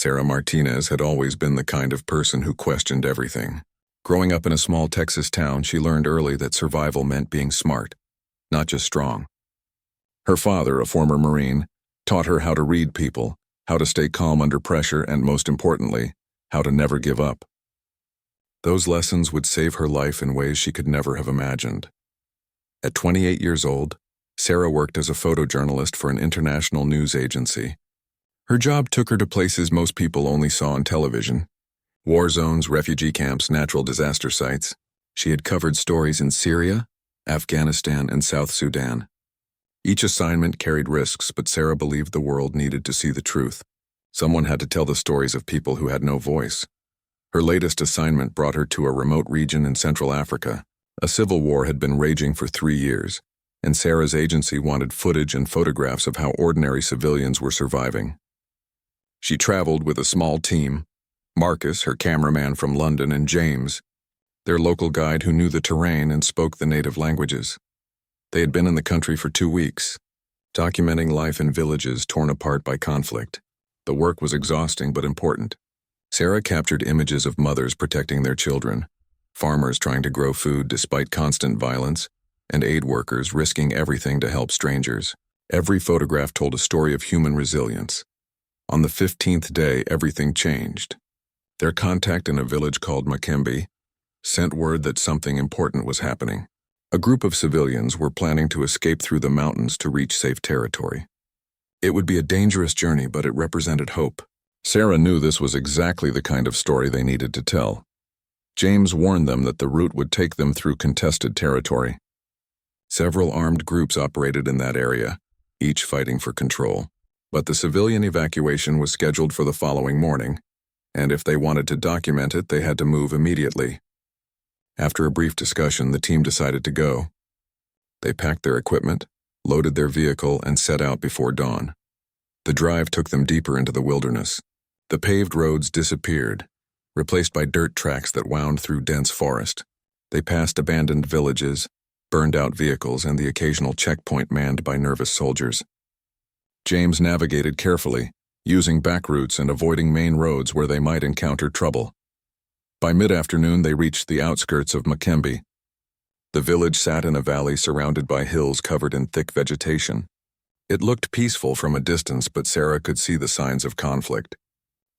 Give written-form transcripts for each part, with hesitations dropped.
Sarah Martinez had always been the kind of person who questioned everything. Growing up in a small Texas town, she learned early that survival meant being smart, not just strong. Her father, a former Marine, taught her how to read people, how to stay calm under pressure, and most importantly, how to never give up. Those lessons would save her life in ways she could never have imagined. At 28 years old, Sarah worked as a photojournalist for an international news agency. Her job took her to places most people only saw on television: war zones, refugee camps, natural disaster sites. She had covered stories in Syria, Afghanistan, and South Sudan. Each assignment carried risks, but Sarah believed the world needed to see the truth. Someone had to tell the stories of people who had no voice. Her latest assignment brought her to a remote region in Central Africa. A civil war had been raging for 3 years, and Sarah's agency wanted footage and photographs of how ordinary civilians were surviving. She traveled with a small team: Marcus, her cameraman from London, and James, their local guide who knew the terrain and spoke the native languages. They had been in the country for 2 weeks, documenting life in villages torn apart by conflict. The work was exhausting but important. Sarah captured images of mothers protecting their children, farmers trying to grow food despite constant violence, and aid workers risking everything to help strangers. Every photograph told a story of human resilience. On the 15th day, everything changed. Their contact in a village called Makembe sent word that something important was happening. A group of civilians were planning to escape through the mountains to reach safe territory. It would be a dangerous journey, but it represented hope. Sarah knew this was exactly the kind of story they needed to tell. James warned them that the route would take them through contested territory. Several armed groups operated in that area, each fighting for control. But the civilian evacuation was scheduled for the following morning, and if they wanted to document it, they had to move immediately. After a brief discussion, the team decided to go. They packed their equipment, loaded their vehicle, and set out before dawn. The drive took them deeper into the wilderness. The paved roads disappeared, replaced by dirt tracks that wound through dense forest. They passed abandoned villages, burned-out vehicles, and the occasional checkpoint manned by nervous soldiers. James navigated carefully, using back routes and avoiding main roads where they might encounter trouble. By mid-afternoon, they reached the outskirts of Makembe. The village sat in a valley surrounded by hills covered in thick vegetation. It looked peaceful from a distance, but Sarah could see the signs of conflict.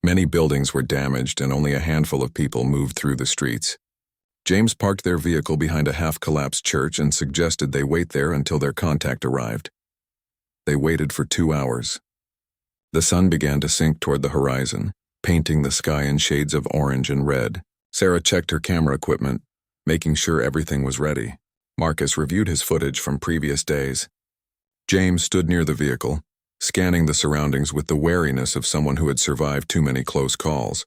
Many buildings were damaged, and only a handful of people moved through the streets. James parked their vehicle behind a half-collapsed church and suggested they wait there until their contact arrived. They waited for 2 hours. The sun began to sink toward the horizon, painting the sky in shades of orange and red. Sarah checked her camera equipment, making sure everything was ready. Marcus reviewed his footage from previous days. James stood near the vehicle, scanning the surroundings with the wariness of someone who had survived too many close calls.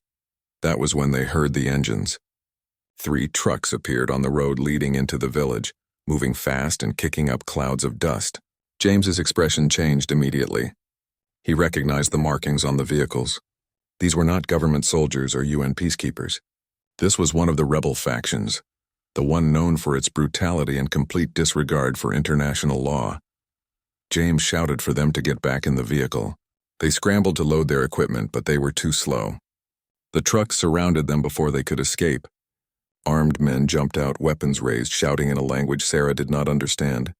That was when they heard the engines. 3 trucks appeared on the road leading into the village, moving fast and kicking up clouds of dust. James's expression changed immediately. He recognized the markings on the vehicles. These were not government soldiers or UN peacekeepers. This was one of the rebel factions, the one known for its brutality and complete disregard for international law. James shouted for them to get back in the vehicle. They scrambled to load their equipment, but they were too slow. The trucks surrounded them before they could escape. Armed men jumped out, weapons raised, shouting in a language Sarah did not understand.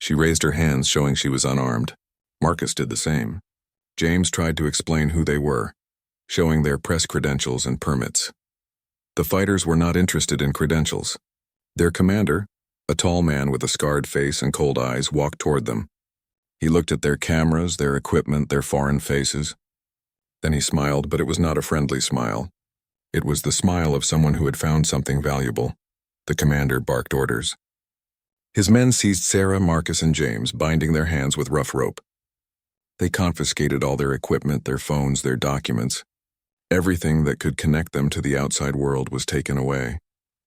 She raised her hands, showing she was unarmed. Marcus did the same. James tried to explain who they were, showing their press credentials and permits. The fighters were not interested in credentials. Their commander, a tall man with a scarred face and cold eyes, walked toward them. He looked at their cameras, their equipment, their foreign faces. Then he smiled, but it was not a friendly smile. It was the smile of someone who had found something valuable. The commander barked orders. His men seized Sarah, Marcus, and James, binding their hands with rough rope. They confiscated all their equipment, their phones, their documents. Everything that could connect them to the outside world was taken away.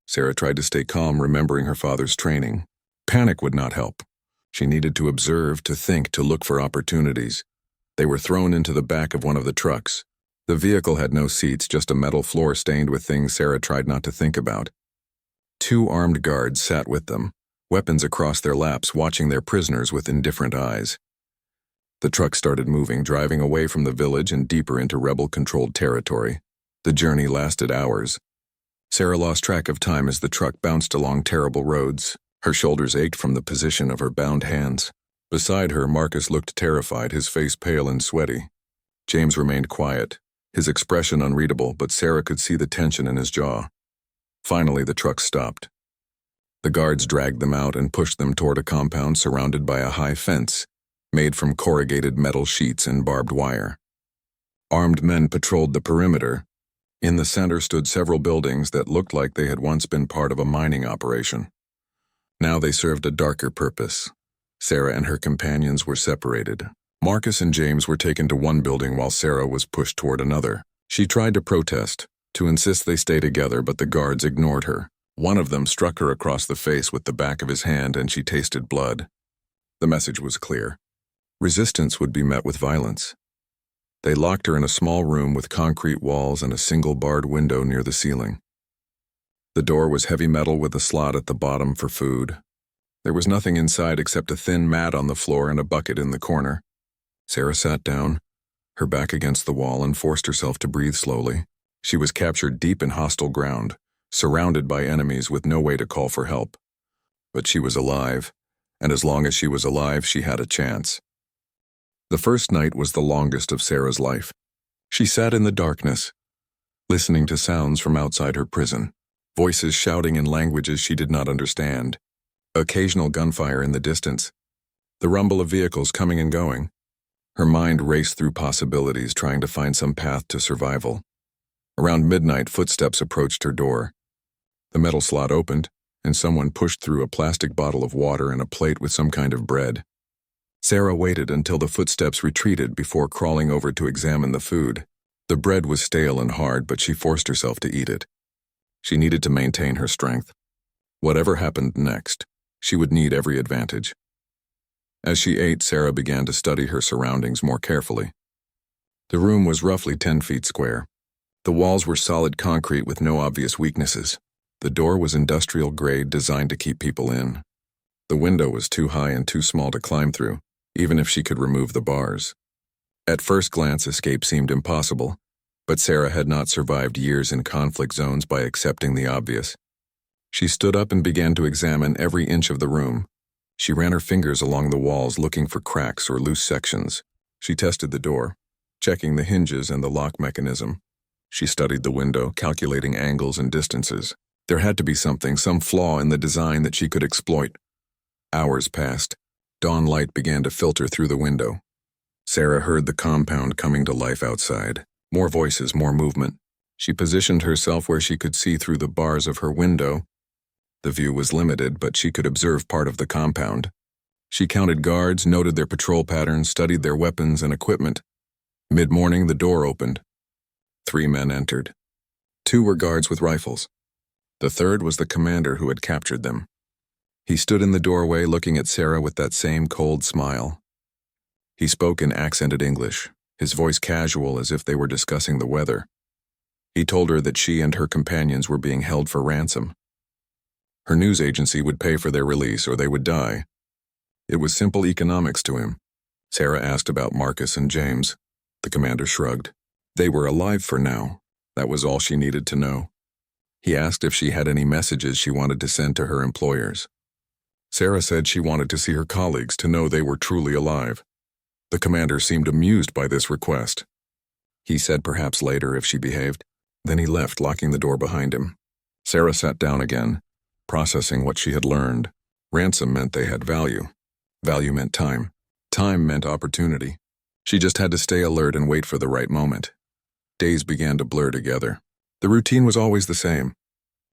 Sarah tried to stay calm, remembering her father's training. Panic would not help. She needed to observe, to think, to look for opportunities. They were thrown into the back of one of the trucks. The vehicle had no seats, just a metal floor stained with things Sarah tried not to think about. 2 armed guards sat with them, weapons across their laps, watching their prisoners with indifferent eyes. The truck started moving, driving away from the village and deeper into rebel-controlled territory. The journey lasted hours. Sarah lost track of time as the truck bounced along terrible roads. Her shoulders ached from the position of her bound hands. Beside her, Marcus looked terrified, his face pale and sweaty. James remained quiet, his expression unreadable, but Sarah could see the tension in his jaw. Finally, the truck stopped. The guards dragged them out and pushed them toward a compound surrounded by a high fence, made from corrugated metal sheets and barbed wire. Armed men patrolled the perimeter. In the center stood several buildings that looked like they had once been part of a mining operation. Now they served a darker purpose. Sarah and her companions were separated. Marcus and James were taken to one building while Sarah was pushed toward another. She tried to protest, to insist they stay together, but the guards ignored her. One of them struck her across the face with the back of his hand and she tasted blood. The message was clear. Resistance would be met with violence. They locked her in a small room with concrete walls and a single barred window near the ceiling. The door was heavy metal with a slot at the bottom for food. There was nothing inside except a thin mat on the floor and a bucket in the corner. Sarah sat down, her back against the wall, and forced herself to breathe slowly. She was captured deep in hostile ground, surrounded by enemies with no way to call for help. But she was alive, and as long as she was alive, she had a chance. The first night was the longest of Sarah's life. She sat in the darkness, listening to sounds from outside her prison, voices shouting in languages she did not understand, occasional gunfire in the distance, the rumble of vehicles coming and going. Her mind raced through possibilities, trying to find some path to survival. Around midnight, footsteps approached her door. The metal slot opened, and someone pushed through a plastic bottle of water and a plate with some kind of bread. Sarah waited until the footsteps retreated before crawling over to examine the food. The bread was stale and hard, but she forced herself to eat it. She needed to maintain her strength. Whatever happened next, she would need every advantage. As she ate, Sarah began to study her surroundings more carefully. The room was roughly 10 feet square. The walls were solid concrete with no obvious weaknesses. The door was industrial grade, designed to keep people in. The window was too high and too small to climb through, even if she could remove the bars. At first glance, escape seemed impossible, but Sarah had not survived years in conflict zones by accepting the obvious. She stood up and began to examine every inch of the room. She ran her fingers along the walls, looking for cracks or loose sections. She tested the door, checking the hinges and the lock mechanism. She studied the window, calculating angles and distances. There had to be something, some flaw in the design that she could exploit. Hours passed. Dawn light began to filter through the window. Sarah heard the compound coming to life outside. More voices, more movement. She positioned herself where she could see through the bars of her window. The view was limited, but she could observe part of the compound. She counted guards, noted their patrol patterns, studied their weapons and equipment. Mid-morning, the door opened. 3 men entered. 2 were guards with rifles. The third was the commander who had captured them. He stood in the doorway looking at Sarah with that same cold smile. He spoke in accented English, his voice casual as if they were discussing the weather. He told her that she and her companions were being held for ransom. Her news agency would pay for their release or they would die. It was simple economics to him. Sarah asked about Marcus and James. The commander shrugged. They were alive for now. That was all she needed to know. He asked if she had any messages she wanted to send to her employers. Sarah said she wanted to see her colleagues to know they were truly alive. The commander seemed amused by this request. He said perhaps later if she behaved. Then he left, locking the door behind him. Sarah sat down again, processing what she had learned. Ransom meant they had value. Value meant time. Time meant opportunity. She just had to stay alert and wait for the right moment. Days began to blur together. The routine was always the same.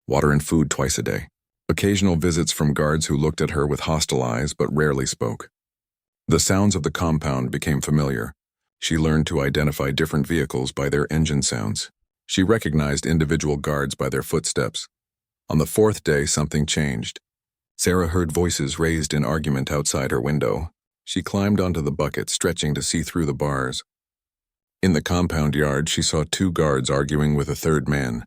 Water and food twice a day. Occasional visits from guards who looked at her with hostile eyes but rarely spoke. The sounds of the compound became familiar. She learned to identify different vehicles by their engine sounds. She recognized individual guards by their footsteps. On the 4th day, something changed. Sarah heard voices raised in argument outside her window. She climbed onto the bucket, stretching to see through the bars. In the compound yard, she saw 2 guards arguing with a 3rd man.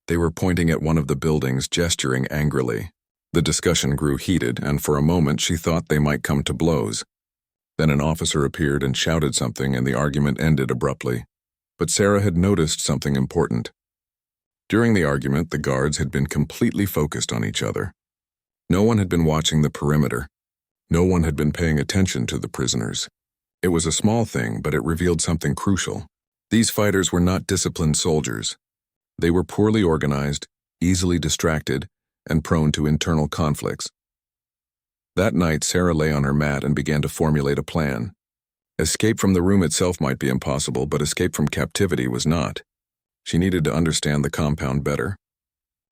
They were pointing at one of the buildings, gesturing angrily. The discussion grew heated, and for a moment she thought they might come to blows. Then an officer appeared and shouted something, and the argument ended abruptly. But Sarah had noticed something important. During the argument, the guards had been completely focused on each other. No one had been watching the perimeter. No one had been paying attention to the prisoners. It was a small thing, but it revealed something crucial. These fighters were not disciplined soldiers. They were poorly organized, easily distracted, and prone to internal conflicts. That night, Sarah lay on her mat and began to formulate a plan. Escape from the room itself might be impossible, but escape from captivity was not. She needed to understand the compound better.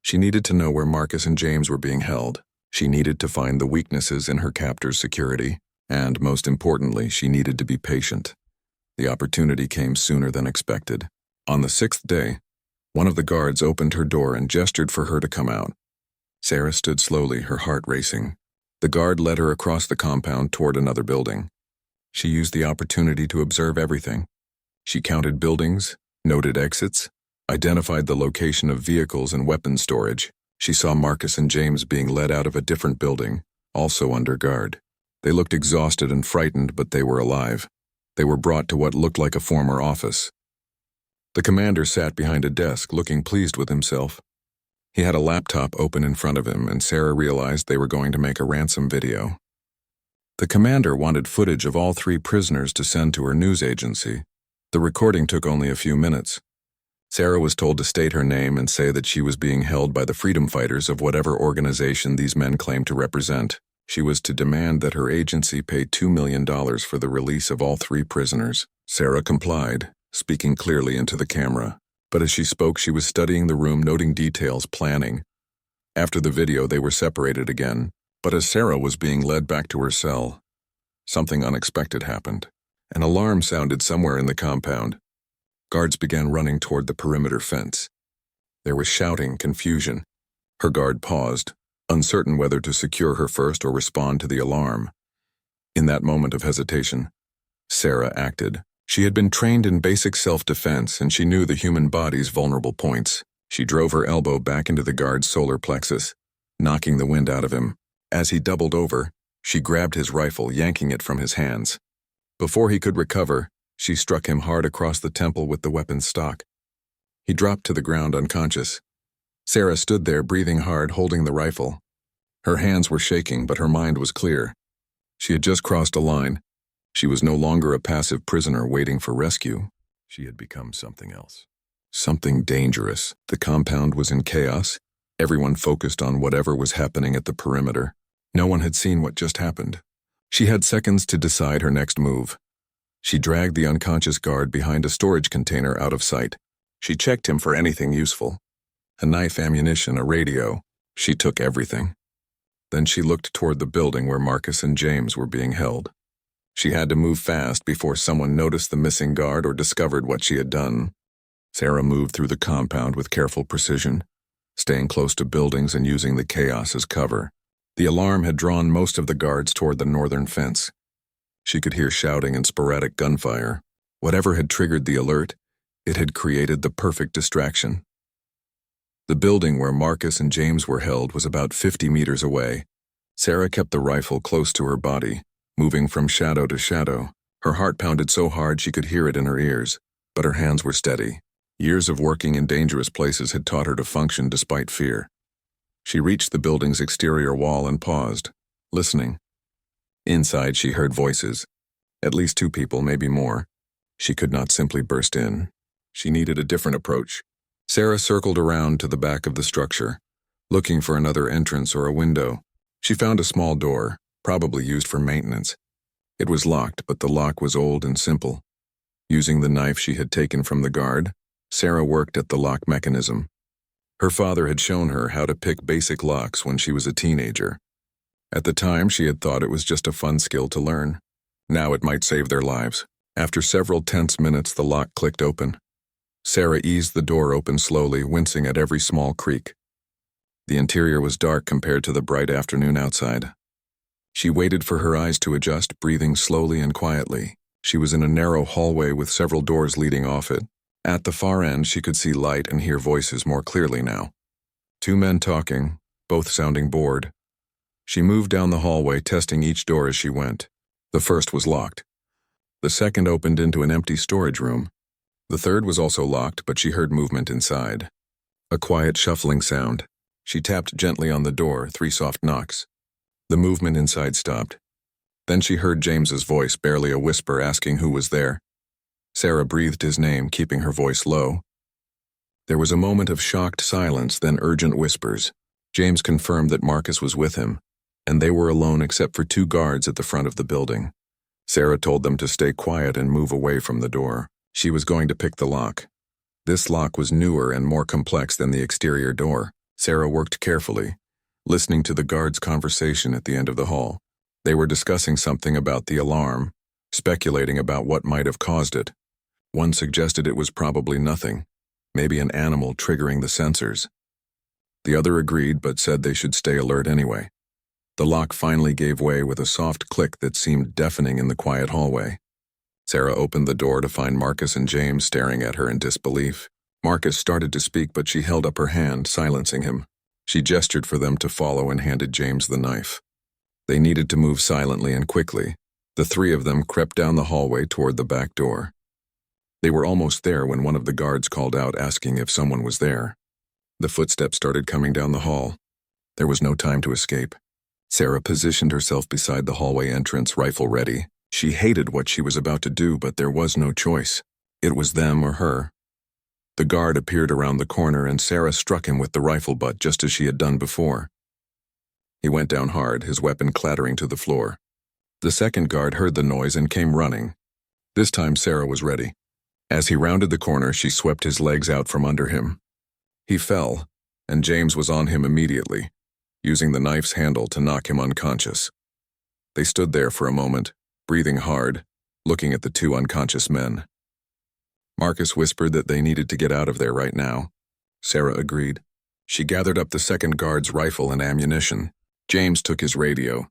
She needed to know where Marcus and James were being held. She needed to find the weaknesses in her captor's security. And, most importantly, she needed to be patient. The opportunity came sooner than expected. On the 6th day, one of the guards opened her door and gestured for her to come out. Sarah stood slowly, her heart racing. The guard led her across the compound toward another building. She used the opportunity to observe everything. She counted buildings, noted exits, identified the location of vehicles and weapons storage. She saw Marcus and James being led out of a different building, also under guard. They looked exhausted and frightened, but they were alive. They were brought to what looked like a former office. The commander sat behind a desk, looking pleased with himself. He had a laptop open in front of him, and Sarah realized they were going to make a ransom video. The commander wanted footage of all 3 prisoners to send to her news agency. The recording took only a few minutes. Sarah was told to state her name and say that she was being held by the freedom fighters of whatever organization these men claimed to represent. She was to demand that her agency pay $2 million for the release of all 3 prisoners. Sarah complied, speaking clearly into the camera. But as she spoke, she was studying the room, noting details, planning. After the video, they were separated again. But as Sarah was being led back to her cell, something unexpected happened. An alarm sounded somewhere in the compound. Guards began running toward the perimeter fence. There was shouting, confusion. Her guard paused, uncertain whether to secure her first or respond to the alarm. In that moment of hesitation, Sarah acted. She had been trained in basic self-defense, and she knew the human body's vulnerable points. She drove her elbow back into the guard's solar plexus, knocking the wind out of him. As he doubled over, she grabbed his rifle, yanking it from his hands. Before he could recover, she struck him hard across the temple with the weapon's stock. He dropped to the ground unconscious. Sarah stood there, breathing hard, holding the rifle. Her hands were shaking, but her mind was clear. She had just crossed a line. She was no longer a passive prisoner waiting for rescue. She had become something else. Something dangerous. The compound was in chaos. Everyone focused on whatever was happening at the perimeter. No one had seen what just happened. She had seconds to decide her next move. She dragged the unconscious guard behind a storage container out of sight. She checked him for anything useful. A knife, ammunition, a radio. She took everything. Then she looked toward the building where Marcus and James were being held. She had to move fast before someone noticed the missing guard or discovered what she had done. Sarah moved through the compound with careful precision, staying close to buildings and using the chaos as cover. The alarm had drawn most of the guards toward the northern fence. She could hear shouting and sporadic gunfire. Whatever had triggered the alert, it had created the perfect distraction. The building where Marcus and James were held was about 50 meters away. Sarah kept the rifle close to her body, moving from shadow to shadow. Her heart pounded so hard she could hear it in her ears, but her hands were steady. Years of working in dangerous places had taught her to function despite fear. She reached the building's exterior wall and paused, listening. Inside, she heard voices. At least 2 people, maybe more. She could not simply burst in. She needed a different approach. Sarah circled around to the back of the structure, looking for another entrance or a window. She found a small door, probably used for maintenance. It was locked, but the lock was old and simple. Using the knife she had taken from the guard, Sarah worked at the lock mechanism. Her father had shown her how to pick basic locks when she was a teenager. At the time, she had thought it was just a fun skill to learn. Now it might save their lives. After several tense minutes, the lock clicked open. Sarah eased the door open slowly, wincing at every small creak. The interior was dark compared to the bright afternoon outside. She waited for her eyes to adjust, breathing slowly and quietly. She was in a narrow hallway with several doors leading off it. At the far end, she could see light and hear voices more clearly now. 2 men talking, both sounding bored. She moved down the hallway, testing each door as she went. The first was locked. The second opened into an empty storage room. The third was also locked, but she heard movement inside. A quiet shuffling sound. She tapped gently on the door, 3 soft knocks. The movement inside stopped. Then she heard James's voice, barely a whisper, asking who was there. Sarah breathed his name, keeping her voice low. There was a moment of shocked silence, then urgent whispers. James confirmed that Marcus was with him, and they were alone except for 2 guards at the front of the building. Sarah told them to stay quiet and move away from the door. She was going to pick the lock. This lock was newer and more complex than the exterior door. Sarah worked carefully, listening to the guards' conversation at the end of the hall. They were discussing something about the alarm, speculating about what might have caused it. One suggested it was probably nothing, maybe an animal triggering the sensors. The other agreed but said they should stay alert anyway. The lock finally gave way with a soft click that seemed deafening in the quiet hallway. Sarah opened the door to find Marcus and James staring at her in disbelief. Marcus started to speak, but she held up her hand, silencing him. She gestured for them to follow and handed James the knife. They needed to move silently and quickly. The 3 of them crept down the hallway toward the back door. They were almost there when one of the guards called out, asking if someone was there. The footsteps started coming down the hall. There was no time to escape. Sarah positioned herself beside the hallway entrance, rifle ready. She hated what she was about to do, but there was no choice. It was them or her. The guard appeared around the corner, and Sarah struck him with the rifle butt just as she had done before. He went down hard, his weapon clattering to the floor. The second guard heard the noise and came running. This time Sarah was ready. As he rounded the corner, she swept his legs out from under him. He fell, and James was on him immediately, using the knife's handle to knock him unconscious. They stood there for a moment, breathing hard, looking at the 2 unconscious men. Marcus whispered that they needed to get out of there right now. Sarah agreed. She gathered up the second guard's rifle and ammunition. James took his radio.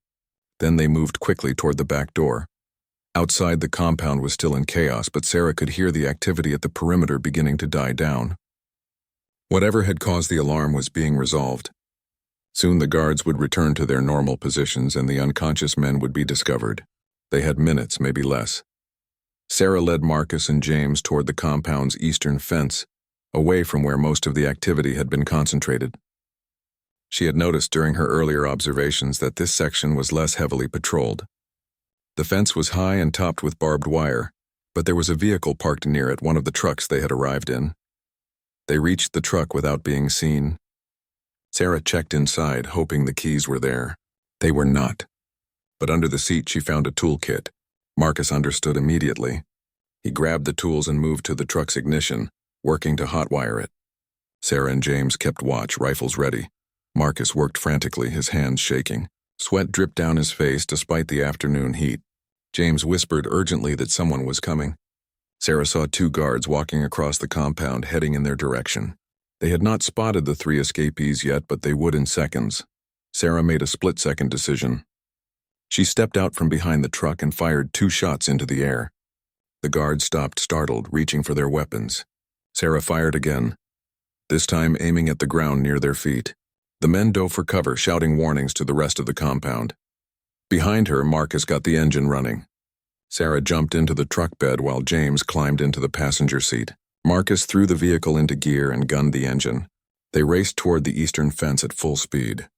Then they moved quickly toward the back door. Outside, the compound was still in chaos, but Sarah could hear the activity at the perimeter beginning to die down. Whatever had caused the alarm was being resolved. Soon the guards would return to their normal positions and the unconscious men would be discovered. They had minutes, maybe less. Sarah led Marcus and James toward the compound's eastern fence, away from where most of the activity had been concentrated. She had noticed during her earlier observations that this section was less heavily patrolled. The fence was high and topped with barbed wire, but there was a vehicle parked near it, one of the trucks they had arrived in. They reached the truck without being seen. Sarah checked inside, hoping the keys were there. They were not. But under the seat she found a toolkit. Marcus understood immediately. He grabbed the tools and moved to the truck's ignition, working to hotwire it. Sarah and James kept watch, rifles ready. Marcus worked frantically, his hands shaking. Sweat dripped down his face despite the afternoon heat. James whispered urgently that someone was coming. Sarah saw 2 guards walking across the compound, heading in their direction. They had not spotted the 3 escapees yet, but they would in seconds. Sarah made a split-second decision. She stepped out from behind the truck and fired 2 shots into the air. The guards stopped, startled, reaching for their weapons. Sarah fired again, this time aiming at the ground near their feet. The men dove for cover, shouting warnings to the rest of the compound. Behind her, Marcus got the engine running. Sarah jumped into the truck bed while James climbed into the passenger seat. Marcus threw the vehicle into gear and gunned the engine. They raced toward the eastern fence at full speed.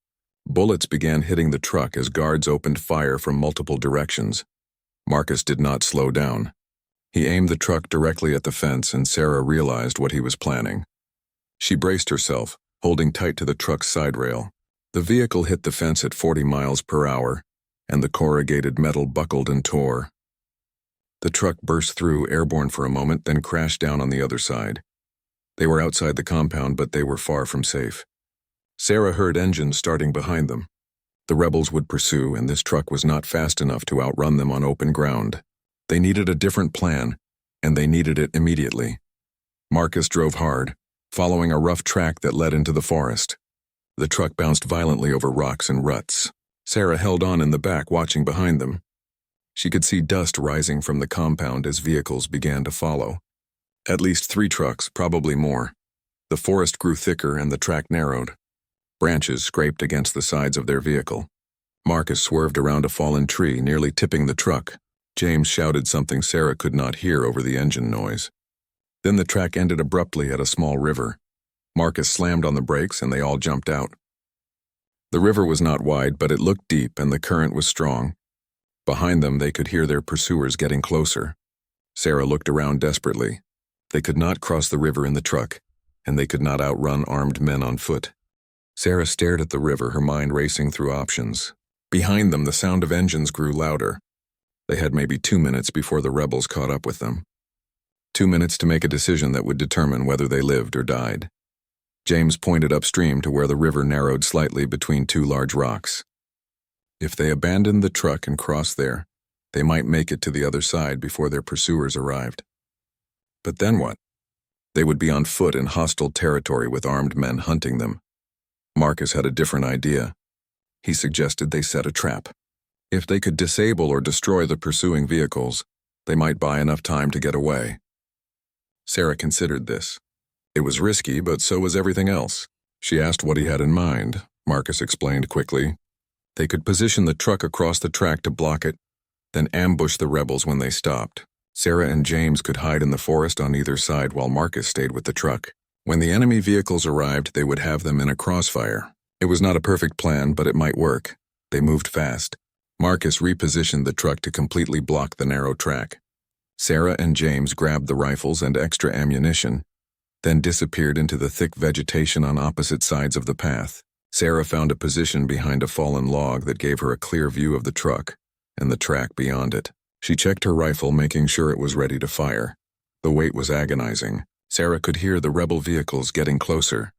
Bullets began hitting the truck as guards opened fire from multiple directions. Marcus did not slow down. He aimed the truck directly at the fence, and Sarah realized what he was planning. She braced herself, holding tight to the truck's side rail. The vehicle hit the fence at 40 miles per hour, and the corrugated metal buckled and tore. The truck burst through, airborne for a moment, then crashed down on the other side. They were outside the compound, but they were far from safe. Sarah heard engines starting behind them. The rebels would pursue, and this truck was not fast enough to outrun them on open ground. They needed a different plan, and they needed it immediately. Marcus drove hard, following a rough track that led into the forest. The truck bounced violently over rocks and ruts. Sarah held on in the back, watching behind them. She could see dust rising from the compound as vehicles began to follow. At least 3 trucks, probably more. The forest grew thicker and the track narrowed. Branches scraped against the sides of their vehicle. Marcus swerved around a fallen tree, nearly tipping the truck. James shouted something Sarah could not hear over the engine noise. Then the track ended abruptly at a small river. Marcus slammed on the brakes and they all jumped out. The river was not wide, but it looked deep and the current was strong. Behind them, they could hear their pursuers getting closer. Sarah looked around desperately. They could not cross the river in the truck, and they could not outrun armed men on foot. Sarah stared at the river, her mind racing through options. Behind them, the sound of engines grew louder. They had maybe 2 minutes before the rebels caught up with them. 2 minutes to make a decision that would determine whether they lived or died. James pointed upstream to where the river narrowed slightly between 2 large rocks. If they abandoned the truck and crossed there, they might make it to the other side before their pursuers arrived. But then what? They would be on foot in hostile territory with armed men hunting them. Marcus had a different idea. He suggested they set a trap. If they could disable or destroy the pursuing vehicles, they might buy enough time to get away. Sarah considered this. It was risky, but so was everything else. She asked what he had in mind. Marcus explained quickly. They could position the truck across the track to block it, then ambush the rebels when they stopped. Sarah and James could hide in the forest on either side while Marcus stayed with the truck. When the enemy vehicles arrived, they would have them in a crossfire. It was not a perfect plan, but it might work. They moved fast. Marcus repositioned the truck to completely block the narrow track. Sarah and James grabbed the rifles and extra ammunition, then disappeared into the thick vegetation on opposite sides of the path. Sarah found a position behind a fallen log that gave her a clear view of the truck and the track beyond it. She checked her rifle, making sure it was ready to fire. The wait was agonizing. Sarah could hear the rebel vehicles getting closer,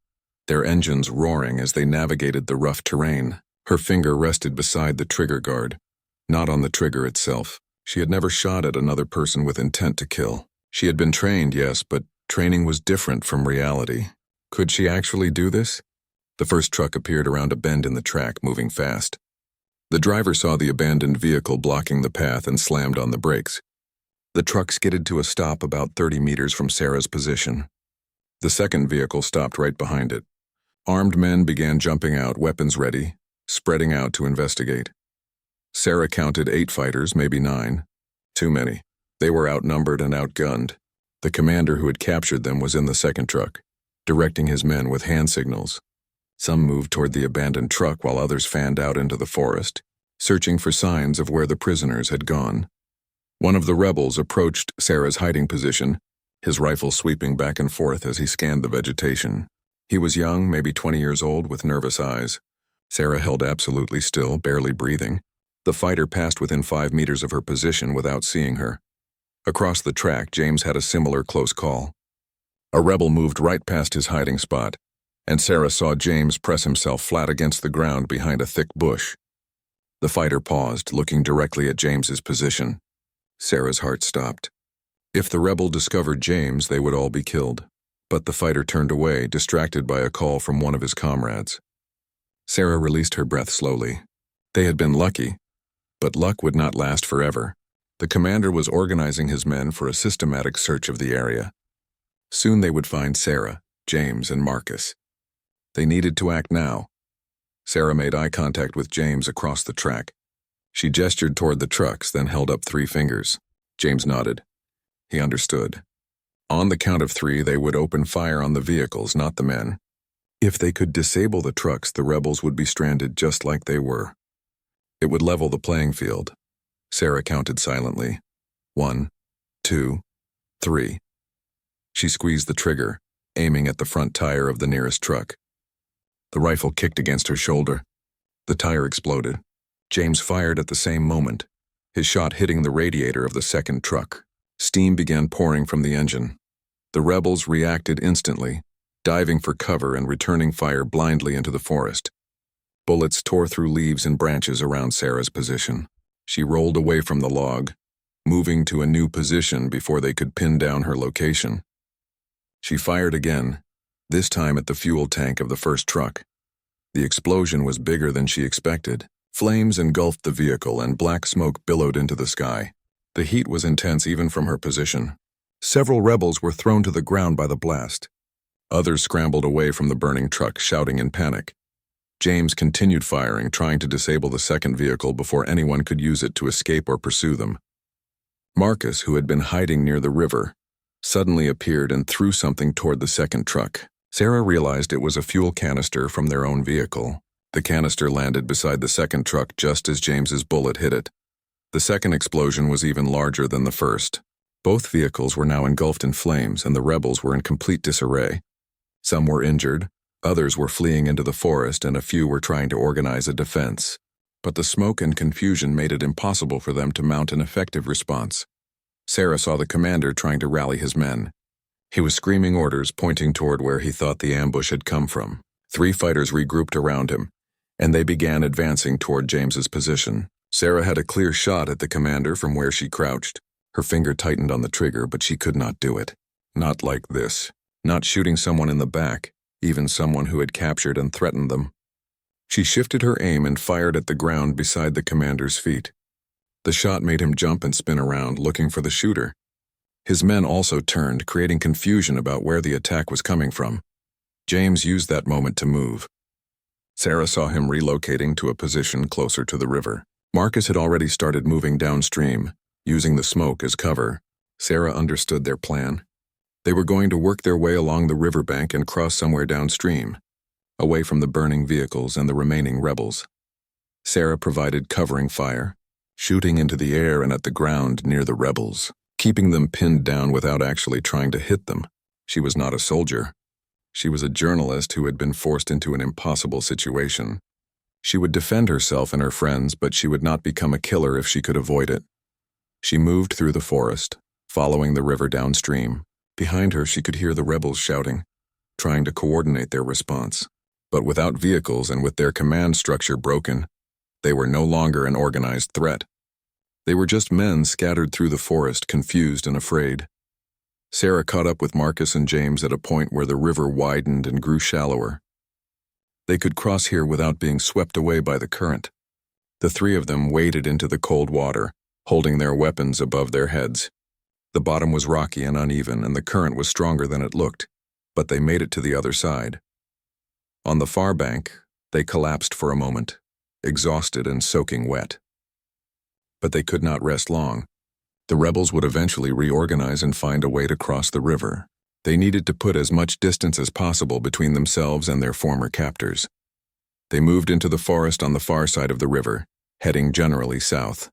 their engines roaring as they navigated the rough terrain. Her finger rested beside the trigger guard, not on the trigger itself. She had never shot at another person with intent to kill. She had been trained, yes, but training was different from reality. Could she actually do this? The first truck appeared around a bend in the track, moving fast. The driver saw the abandoned vehicle blocking the path and slammed on the brakes. The truck skidded to a stop about 30 meters from Sarah's position. The second vehicle stopped right behind it. Armed men began jumping out, weapons ready, spreading out to investigate. Sarah counted 8 fighters, maybe 9. Too many. They were outnumbered and outgunned. The commander who had captured them was in the second truck, directing his men with hand signals. Some moved toward the abandoned truck while others fanned out into the forest, searching for signs of where the prisoners had gone. One of the rebels approached Sarah's hiding position, his rifle sweeping back and forth as he scanned the vegetation. He was young, maybe 20 years old, with nervous eyes. Sarah held absolutely still, barely breathing. The fighter passed within 5 meters of her position without seeing her. Across the track, James had a similar close call. A rebel moved right past his hiding spot, and Sarah saw James press himself flat against the ground behind a thick bush. The fighter paused, looking directly at James's position. Sarah's heart stopped. If the rebel discovered James, they would all be killed. But the fighter turned away, distracted by a call from one of his comrades. Sarah released her breath slowly. They had been lucky, but luck would not last forever. The commander was organizing his men for a systematic search of the area. Soon they would find Sarah, James, and Marcus. They needed to act now. Sarah made eye contact with James across the track. She gestured toward the trucks, then held up 3 fingers. James nodded. He understood. On the count of 3, they would open fire on the vehicles, not the men. If they could disable the trucks, the rebels would be stranded just like they were. It would level the playing field. Sarah counted silently. 1, 2, 3. She squeezed the trigger, aiming at the front tire of the nearest truck. The rifle kicked against her shoulder. The tire exploded. James fired at the same moment, his shot hitting the radiator of the second truck. Steam began pouring from the engine. The rebels reacted instantly, diving for cover and returning fire blindly into the forest. Bullets tore through leaves and branches around Sarah's position. She rolled away from the log, moving to a new position before they could pin down her location. She fired again, this time at the fuel tank of the first truck. The explosion was bigger than she expected. Flames engulfed the vehicle and black smoke billowed into the sky. The heat was intense even from her position. Several rebels were thrown to the ground by the blast. Others scrambled away from the burning truck, shouting in panic. James continued firing, trying to disable the second vehicle before anyone could use it to escape or pursue them. Marcus, who had been hiding near the river, suddenly appeared and threw something toward the second truck. Sarah realized it was a fuel canister from their own vehicle. The canister landed beside the second truck just as James's bullet hit it. The second explosion was even larger than the first. Both vehicles were now engulfed in flames, and the rebels were in complete disarray. Some were injured, others were fleeing into the forest, and a few were trying to organize a defense. But the smoke and confusion made it impossible for them to mount an effective response. Sarah saw the commander trying to rally his men. He was screaming orders, pointing toward where he thought the ambush had come from. 3 fighters regrouped around him, and they began advancing toward James's position. Sarah had a clear shot at the commander from where she crouched. Her finger tightened on the trigger, but she could not do it. Not like this. Not shooting someone in the back, even someone who had captured and threatened them. She shifted her aim and fired at the ground beside the commander's feet. The shot made him jump and spin around, looking for the shooter. His men also turned, creating confusion about where the attack was coming from. James used that moment to move. Sarah saw him relocating to a position closer to the river. Marcus had already started moving downstream, using the smoke as cover. Sarah understood their plan. They were going to work their way along the riverbank and cross somewhere downstream, away from the burning vehicles and the remaining rebels. Sarah provided covering fire, shooting into the air and at the ground near the rebels, keeping them pinned down without actually trying to hit them. She was not a soldier. She was a journalist who had been forced into an impossible situation. She would defend herself and her friends, but she would not become a killer if she could avoid it. She moved through the forest, following the river downstream. Behind her, she could hear the rebels shouting, trying to coordinate their response. But without vehicles and with their command structure broken, they were no longer an organized threat. They were just men scattered through the forest, confused and afraid. Sarah caught up with Marcus and James at a point where the river widened and grew shallower. They could cross here without being swept away by the current. The 3 of them waded into the cold water, holding their weapons above their heads. The bottom was rocky and uneven, and the current was stronger than it looked, but they made it to the other side. On the far bank, they collapsed for a moment, exhausted and soaking wet. But they could not rest long. The rebels would eventually reorganize and find a way to cross the river. They needed to put as much distance as possible between themselves and their former captors. They moved into the forest on the far side of the river, heading generally south.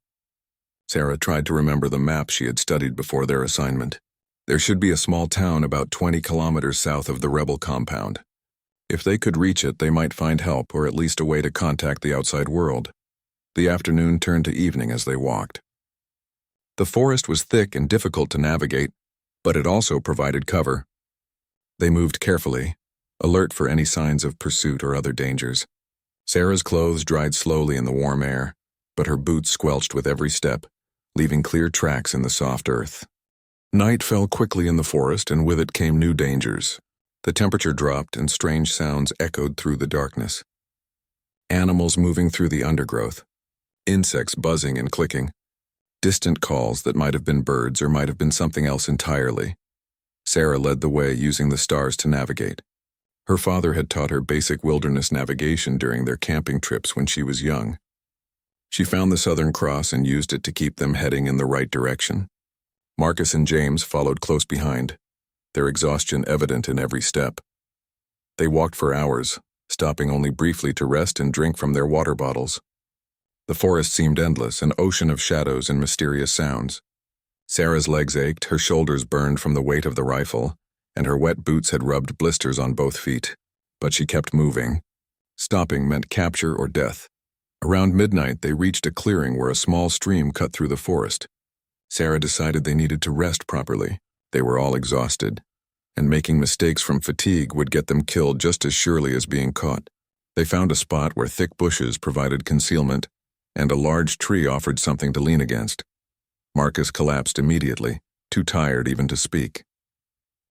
Sarah tried to remember the map she had studied before their assignment. There should be a small town about 20 kilometers south of the rebel compound. If they could reach it, they might find help or at least a way to contact the outside world. The afternoon turned to evening as they walked. The forest was thick and difficult to navigate, but it also provided cover. They moved carefully, alert for any signs of pursuit or other dangers. Sarah's clothes dried slowly in the warm air, but her boots squelched with every step, leaving clear tracks in the soft earth. Night fell quickly in the forest, and with it came new dangers. The temperature dropped, and strange sounds echoed through the darkness. Animals moving through the undergrowth, insects buzzing and clicking, distant calls that might have been birds or might have been something else entirely. Sarah led the way, using the stars to navigate. Her father had taught her basic wilderness navigation during their camping trips when she was young. She found the Southern Cross and used it to keep them heading in the right direction. Marcus and James followed close behind, their exhaustion evident in every step. They walked for hours, stopping only briefly to rest and drink from their water bottles. The forest seemed endless, an ocean of shadows and mysterious sounds. Sarah's legs ached, her shoulders burned from the weight of the rifle, and her wet boots had rubbed blisters on both feet. But she kept moving. Stopping meant capture or death. Around midnight, they reached a clearing where a small stream cut through the forest. Sarah decided they needed to rest properly. They were all exhausted, and making mistakes from fatigue would get them killed just as surely as being caught. They found a spot where thick bushes provided concealment, and a large tree offered something to lean against. Marcus collapsed immediately, too tired even to speak.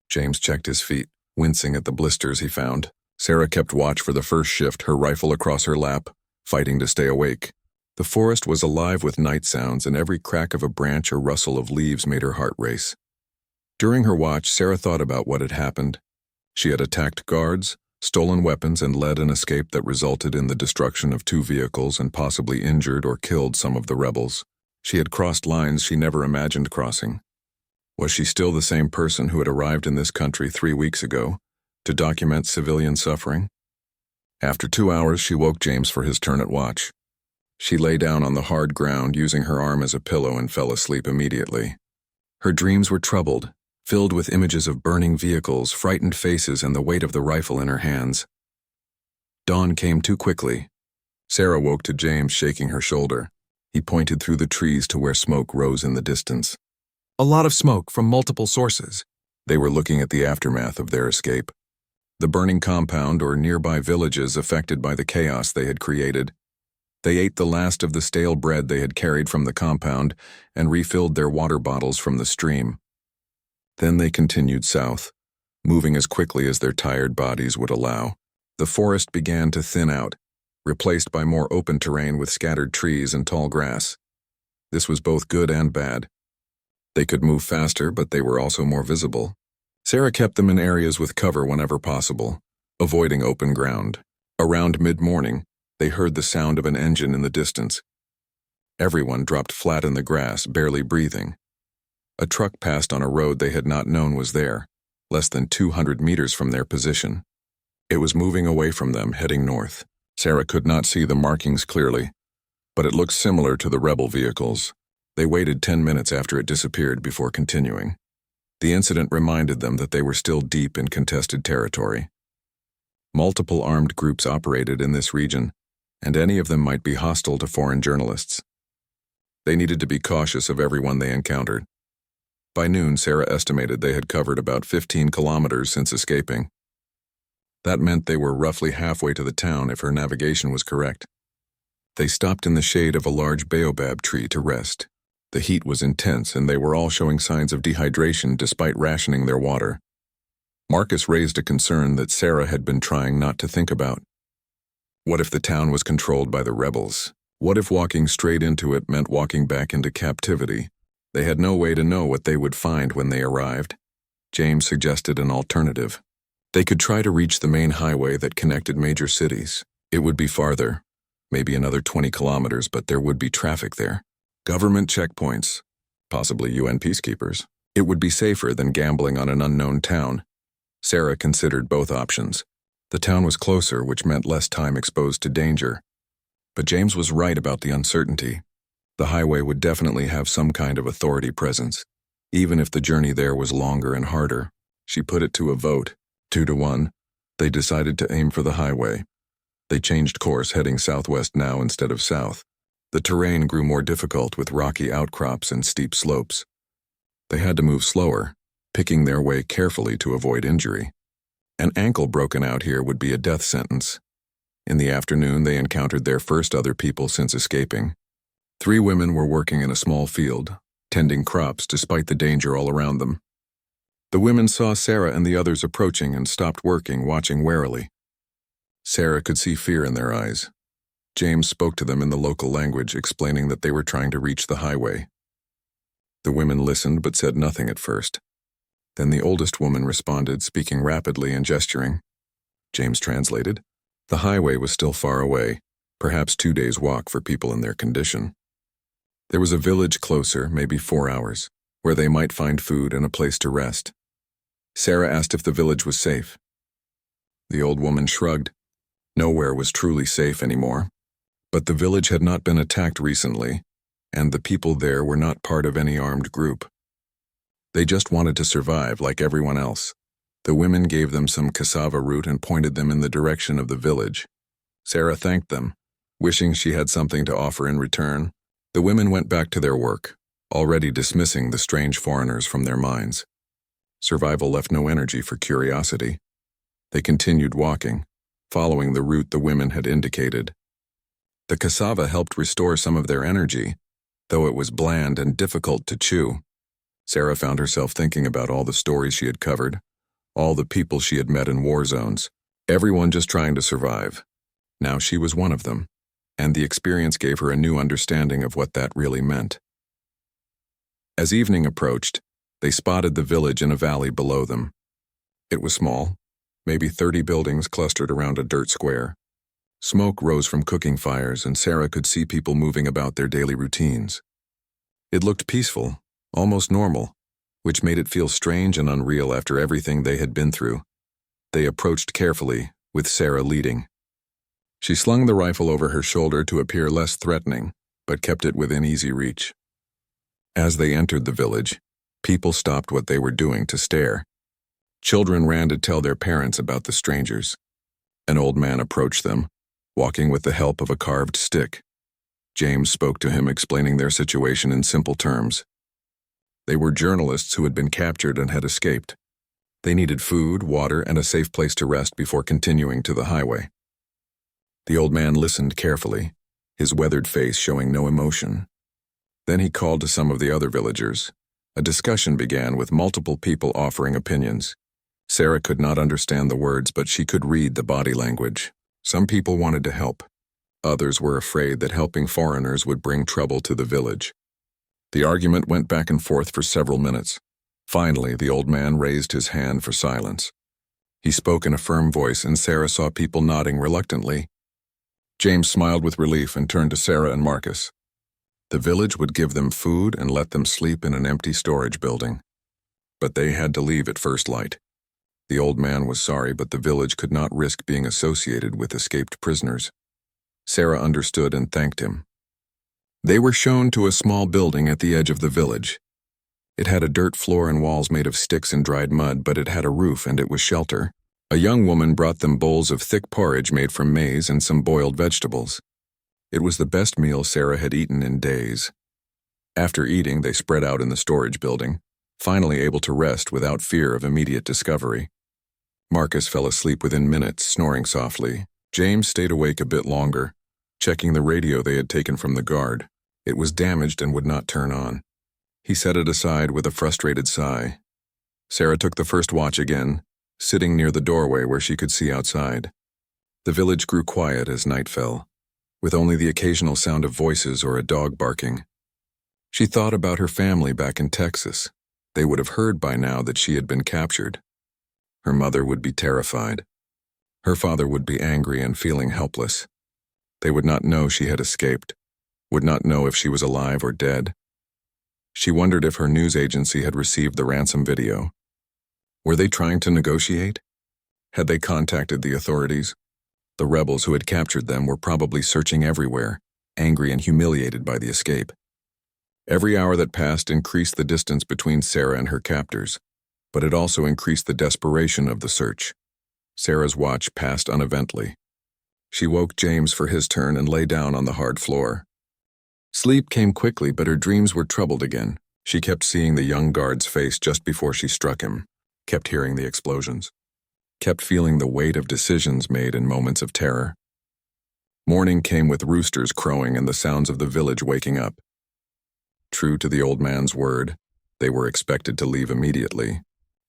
James checked his feet, wincing at the blisters he found. Sarah kept watch for the first shift, her rifle across her lap, fighting to stay awake. The forest was alive with night sounds, and every crack of a branch or rustle of leaves made her heart race. During her watch, Sarah thought about what had happened. She had attacked guards, stolen weapons, and led an escape that resulted in the destruction of 2 vehicles and possibly injured or killed some of the rebels. She had crossed lines she never imagined crossing. Was she still the same person who had arrived in this country 3 weeks ago to document civilian suffering? After 2 hours, she woke James for his turn at watch. She lay down on the hard ground, using her arm as a pillow, and fell asleep immediately. Her dreams were troubled, filled with images of burning vehicles, frightened faces, and the weight of the rifle in her hands. Dawn came too quickly. Sarah woke to James shaking her shoulder. He pointed through the trees to where smoke rose in the distance. A lot of smoke from multiple sources. They were looking at the aftermath of their escape. The burning compound or nearby villages affected by the chaos they had created. They ate the last of the stale bread they had carried from the compound and refilled their water bottles from the stream. Then they continued south, moving as quickly as their tired bodies would allow. The forest began to thin out, replaced by more open terrain with scattered trees and tall grass. This was both good and bad. They could move faster, but they were also more visible. Sarah kept them in areas with cover whenever possible, avoiding open ground. Around mid-morning, they heard the sound of an engine in the distance. Everyone dropped flat in the grass, barely breathing. A truck passed on a road they had not known was there, less than 200 meters from their position. It was moving away from them, heading north. Sarah could not see the markings clearly, but it looked similar to the rebel vehicles. They waited 10 minutes after it disappeared before continuing. The incident reminded them that they were still deep in contested territory. Multiple armed groups operated in this region, and any of them might be hostile to foreign journalists. They needed to be cautious of everyone they encountered. By noon, Sarah estimated they had covered about 15 kilometers since escaping. That meant they were roughly halfway to the town if her navigation was correct. They stopped in the shade of a large baobab tree to rest. The heat was intense, and they were all showing signs of dehydration despite rationing their water. Marcus raised a concern that Sarah had been trying not to think about. What if the town was controlled by the rebels? What if walking straight into it meant walking back into captivity? They had no way to know what they would find when they arrived. James suggested an alternative. They could try to reach the main highway that connected major cities. It would be farther, maybe another 20 kilometers, but there would be traffic there. Government checkpoints, possibly UN peacekeepers. It would be safer than gambling on an unknown town. Sarah considered both options. The town was closer, which meant less time exposed to danger. But James was right about the uncertainty. The highway would definitely have some kind of authority presence, even if the journey there was longer and harder. She put it to a vote, 2-1. They decided to aim for the highway. They changed course, heading southwest now instead of south. The terrain grew more difficult with rocky outcrops and steep slopes. They had to move slower, picking their way carefully to avoid injury. An ankle broken out here would be a death sentence. In the afternoon, they encountered their first other people since escaping. 3 women were working in a small field, tending crops despite the danger all around them. The women saw Sarah and the others approaching and stopped working, watching warily. Sarah could see fear in their eyes. James spoke to them in the local language, explaining that they were trying to reach the highway. The women listened but said nothing at first. Then the oldest woman responded, speaking rapidly and gesturing. James translated. The highway was still far away, perhaps 2 days' walk for people in their condition. There was a village closer, maybe 4 hours, where they might find food and a place to rest. Sarah asked if the village was safe. The old woman shrugged. Nowhere was truly safe anymore. But the village had not been attacked recently, and the people there were not part of any armed group. They just wanted to survive like everyone else. The women gave them some cassava root and pointed them in the direction of the village. Sarah thanked them, wishing she had something to offer in return. The women went back to their work, already dismissing the strange foreigners from their minds. Survival left no energy for curiosity. They continued walking, following the route the women had indicated. The cassava helped restore some of their energy, though it was bland and difficult to chew. Sarah found herself thinking about all the stories she had covered, all the people she had met in war zones, everyone just trying to survive. Now she was one of them, and the experience gave her a new understanding of what that really meant. As evening approached, they spotted the village in a valley below them. It was small, maybe 30 buildings clustered around a dirt square. Smoke rose from cooking fires, and Sarah could see people moving about their daily routines. It looked peaceful, almost normal, which made it feel strange and unreal after everything they had been through. They approached carefully, with Sarah leading. She slung the rifle over her shoulder to appear less threatening, but kept it within easy reach. As they entered the village, people stopped what they were doing to stare. Children ran to tell their parents about the strangers. An old man approached them, walking with the help of a carved stick. James spoke to him, explaining their situation in simple terms. They were journalists who had been captured and had escaped. They needed food, water, and a safe place to rest before continuing to the highway. The old man listened carefully, his weathered face showing no emotion. Then he called to some of the other villagers. A discussion began with multiple people offering opinions. Sarah could not understand the words, but she could read the body language. Some people wanted to help. Others were afraid that helping foreigners would bring trouble to the village. The argument went back and forth for several minutes. Finally, the old man raised his hand for silence. He spoke in a firm voice, and Sarah saw people nodding reluctantly. James smiled with relief and turned to Sarah and Marcus. The village would give them food and let them sleep in an empty storage building. But they had to leave at first light. The old man was sorry, but the village could not risk being associated with escaped prisoners. Sarah understood and thanked him. They were shown to a small building at the edge of the village. It had a dirt floor and walls made of sticks and dried mud, but it had a roof and it was shelter. A young woman brought them bowls of thick porridge made from maize and some boiled vegetables. It was the best meal Sarah had eaten in days. After eating, they spread out in the storage building, finally able to rest without fear of immediate discovery. Marcus fell asleep within minutes, snoring softly. James stayed awake a bit longer, checking the radio they had taken from the guard. It was damaged and would not turn on. He set it aside with a frustrated sigh. Sarah took the first watch again, sitting near the doorway where she could see outside. The village grew quiet as night fell, with only the occasional sound of voices or a dog barking. She thought about her family back in Texas. They would have heard by now that she had been captured. Her mother would be terrified. Her father would be angry and feeling helpless. They would not know she had escaped, would not know if she was alive or dead. She wondered if her news agency had received the ransom video. Were they trying to negotiate? Had they contacted the authorities? The rebels who had captured them were probably searching everywhere, angry and humiliated by the escape. Every hour that passed increased the distance between Sarah and her captors, but it also increased the desperation of the search. Sarah's watch passed uneventfully. She woke James for his turn and lay down on the hard floor. Sleep came quickly, but her dreams were troubled again. She kept seeing the young guard's face just before she struck him, kept hearing the explosions, kept feeling the weight of decisions made in moments of terror. Morning came with roosters crowing and the sounds of the village waking up. True to the old man's word, they were expected to leave immediately.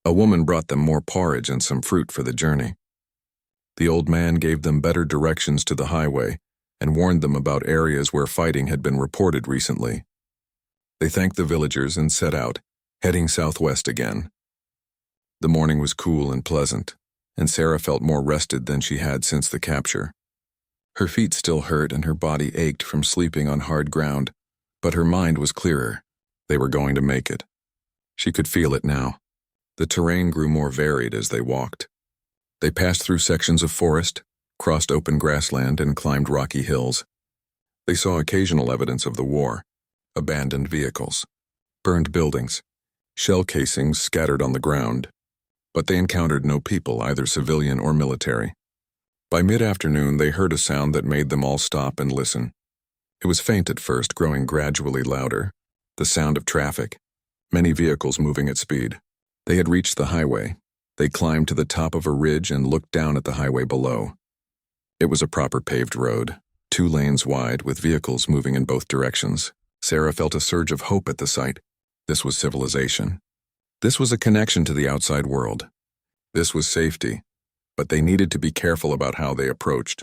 A woman brought them more porridge and some fruit for the journey. The old man gave them better directions to the highway and warned them about areas where fighting had been reported recently. They thanked the villagers and set out, heading southwest again. The morning was cool and pleasant, and Sarah felt more rested than she had since the capture. Her feet still hurt and her body ached from sleeping on hard ground, but her mind was clearer. They were going to make it. She could feel it now. The terrain grew more varied as they walked. They passed through sections of forest, crossed open grassland, and climbed rocky hills. They saw occasional evidence of the war: abandoned vehicles, burned buildings, shell casings scattered on the ground. But they encountered no people, either civilian or military. By mid-afternoon, they heard a sound that made them all stop and listen. It was faint at first, growing gradually louder. The sound of traffic, many vehicles moving at speed. They had reached the highway. They climbed to the top of a ridge and looked down at the highway below. It was a proper paved road, 2 lanes wide with vehicles moving in both directions. Sarah felt a surge of hope at the sight. This was civilization. This was a connection to the outside world. This was safety, but they needed to be careful about how they approached.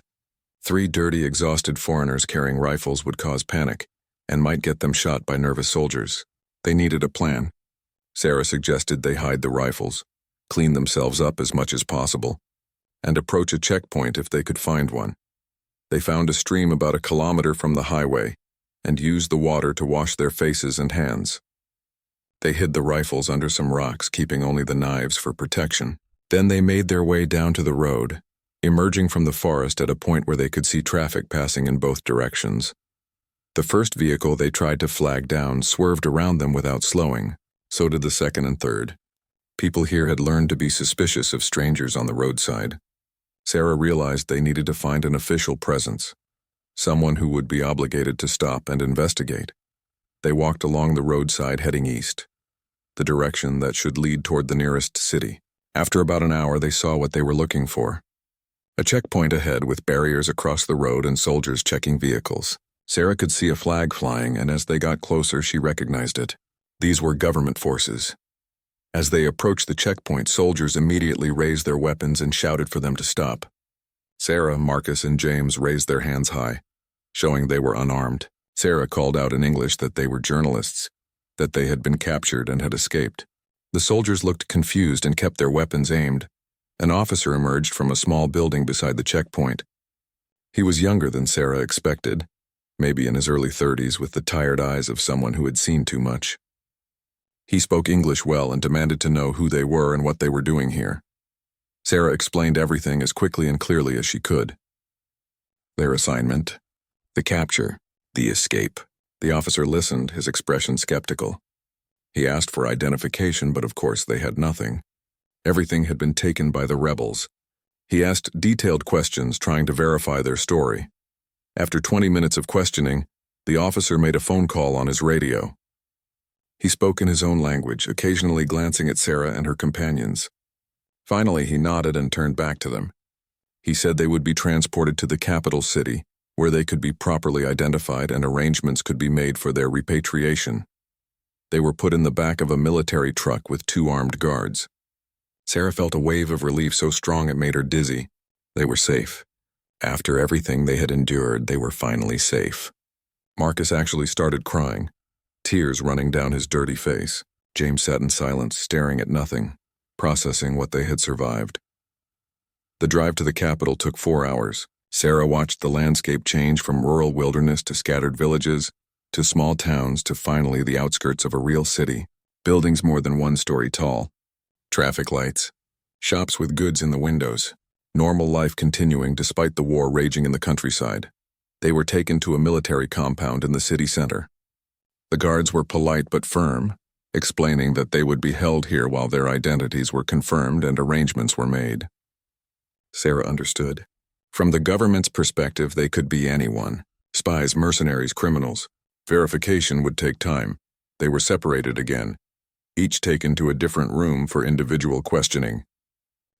3 dirty, exhausted foreigners carrying rifles would cause panic and might get them shot by nervous soldiers. They needed a plan. Sarah suggested they hide the rifles, clean themselves up as much as possible, and approach a checkpoint if they could find one. They found a stream about a kilometer from the highway and used the water to wash their faces and hands. They hid the rifles under some rocks, keeping only the knives for protection. Then they made their way down to the road, emerging from the forest at a point where they could see traffic passing in both directions. The first vehicle they tried to flag down swerved around them without slowing. So did the second and third. People here had learned to be suspicious of strangers on the roadside. Sarah realized they needed to find an official presence, someone who would be obligated to stop and investigate. They walked along the roadside heading east, the direction that should lead toward the nearest city. After about an hour, they saw what they were looking for. A checkpoint ahead with barriers across the road and soldiers checking vehicles. Sarah could see a flag flying, and as they got closer, she recognized it. These were government forces. As they approached the checkpoint, soldiers immediately raised their weapons and shouted for them to stop. Sarah, Marcus, and James raised their hands high, showing they were unarmed. Sarah called out in English that they were journalists, that they had been captured and had escaped. The soldiers looked confused and kept their weapons aimed. An officer emerged from a small building beside the checkpoint. He was younger than Sarah expected, maybe in his early 30s, with the tired eyes of someone who had seen too much. He spoke English well and demanded to know who they were and what they were doing here. Sarah explained everything as quickly and clearly as she could. Their assignment, the capture, the escape. The officer listened, his expression skeptical. He asked for identification, but of course they had nothing. Everything had been taken by the rebels. He asked detailed questions, trying to verify their story. After 20 minutes of questioning, the officer made a phone call on his radio. He spoke in his own language, occasionally glancing at Sarah and her companions. Finally, he nodded and turned back to them. He said they would be transported to the capital city, where they could be properly identified and arrangements could be made for their repatriation. They were put in the back of a military truck with 2 armed guards. Sarah felt a wave of relief so strong it made her dizzy. They were safe. After everything they had endured, they were finally safe. Marcus actually started crying, tears running down his dirty face. James sat in silence, staring at nothing, processing what they had survived. The drive to the capital took 4 hours. Sarah watched the landscape change from rural wilderness to scattered villages, to small towns, to finally the outskirts of a real city, buildings more than 1 story tall, traffic lights, shops with goods in the windows, normal life continuing despite the war raging in the countryside. They were taken to a military compound in the city center. The guards were polite but firm, explaining that they would be held here while their identities were confirmed and arrangements were made. Sarah understood. From the government's perspective, they could be anyone: spies, mercenaries, criminals. Verification would take time. They were separated again, each taken to a different room for individual questioning.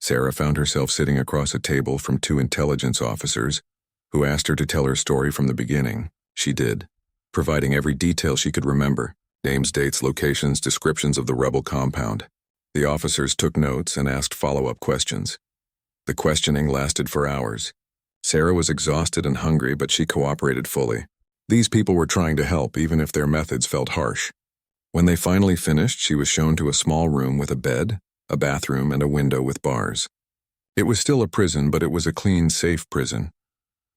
Sarah found herself sitting across a table from 2 intelligence officers who asked her to tell her story from the beginning. She did, providing every detail she could remember: names, dates, locations, descriptions of the rebel compound. The officers took notes and asked follow-up questions. The questioning lasted for hours. Sarah was exhausted and hungry, but she cooperated fully. These people were trying to help, even if their methods felt harsh. When they finally finished, she was shown to a small room with a bed, a bathroom, and a window with bars. It was still a prison, but it was a clean, safe prison.